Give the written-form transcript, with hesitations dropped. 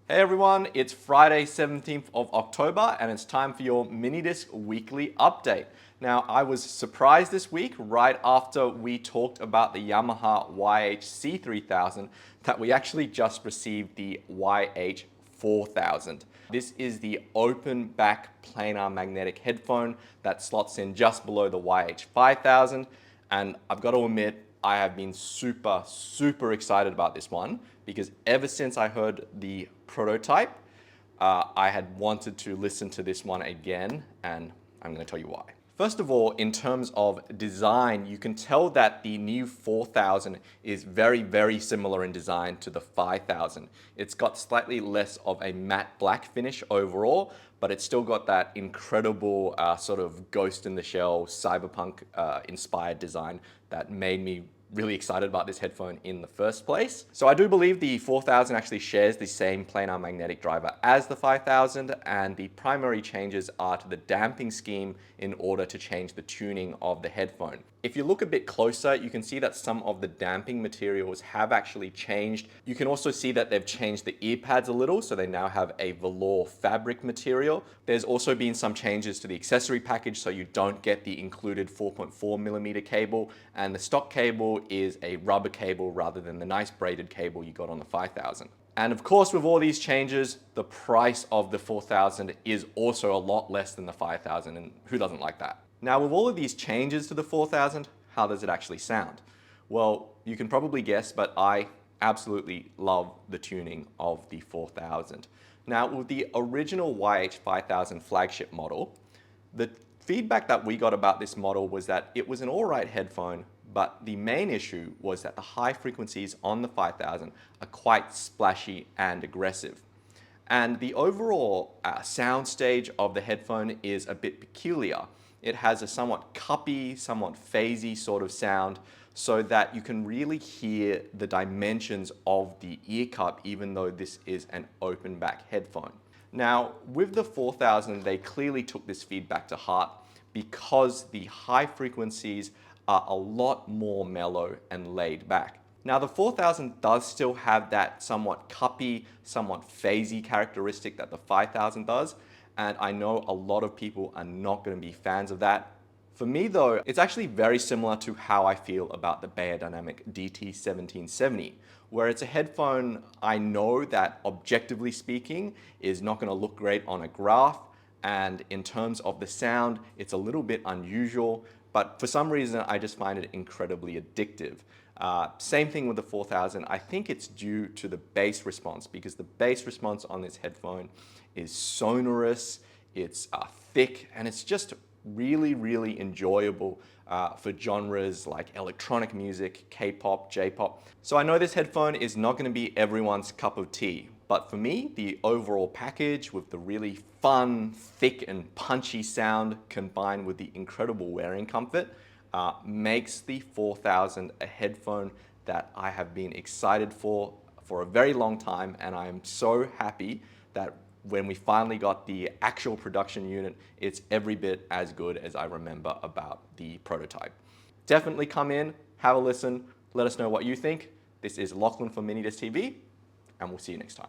Hey everyone, it's Friday 17th of October and it's time for your Minidisc weekly update. Now I was surprised this week right after we talked about the Yamaha YH-4000 that we actually just received the YH-4000. This is the open back planar magnetic headphone that slots in just below the YH-5000, and I've got to admit I have been super excited about this one because ever since I heard the prototype, I had wanted to listen to this one again, and I'm going to tell you why. First of all, in terms of design, you can tell that the new 4000 is very similar in design to the 5000. It's got slightly less of a matte black finish overall, but it's still got that incredible sort of ghost in the shell, cyberpunk inspired design that made me really excited about this headphone in the first place. So I do believe the 4000 actually shares the same planar magnetic driver as the 5000, and the primary changes are to the damping scheme in order to change the tuning of the headphone. If you look a bit closer, you can see that some of the damping materials have actually changed. You can also see that they've changed the ear pads a little, so they now have a velour fabric material. There's also been some changes to the accessory package, so you don't get the included 4.4mm cable, and the stock cable is a rubber cable rather than the nice braided cable you got on the 5000. And of course, with all these changes, the price of the 4000 is also a lot less than the 5000, and who doesn't like that? Now, with all of these changes to the 4000, how does it actually sound? Well, you can probably guess, but I absolutely love the tuning of the 4000. Now, with the original YH-5000 flagship model, the feedback that we got about this model was that it was an alright headphone, but the main issue was that the high frequencies on the 5000 are quite splashy and aggressive. And the overall sound stage of the headphone is a bit peculiar. It has a somewhat cuppy, somewhat phasey sort of sound, so that you can really hear the dimensions of the ear cup even though this is an open back headphone. Now, with the 4000, they clearly took this feedback to heart because the high frequencies are a lot more mellow and laid back. Now, the 4000 does still have that somewhat cuppy, somewhat phasey characteristic that the 5000 does, and I know a lot of people are not going to be fans of that. For me though, it's actually very similar to how I feel about the Beyerdynamic DT1770, where it's a headphone I know that objectively speaking is not going to look great on a graph, and in terms of the sound, it's a little bit unusual, but for some reason I just find it incredibly addictive. Same thing with the 4000. I think it's due to the bass response, because the bass response on this headphone is sonorous, it's thick, and it's just really enjoyable for genres like electronic music, K-pop, J-pop. So I know this headphone is not going to be everyone's cup of tea, but for me, the overall package with the really fun, thick and punchy sound combined with the incredible wearing comfort makes the 4000 a headphone that I have been excited for a very long time, and I am so happy that when we finally got the actual production unit, it's every bit as good as I remember about the prototype. Definitely come in, have a listen, let us know what you think. This is Lachlan from Minidisc TV, and we'll see you next time.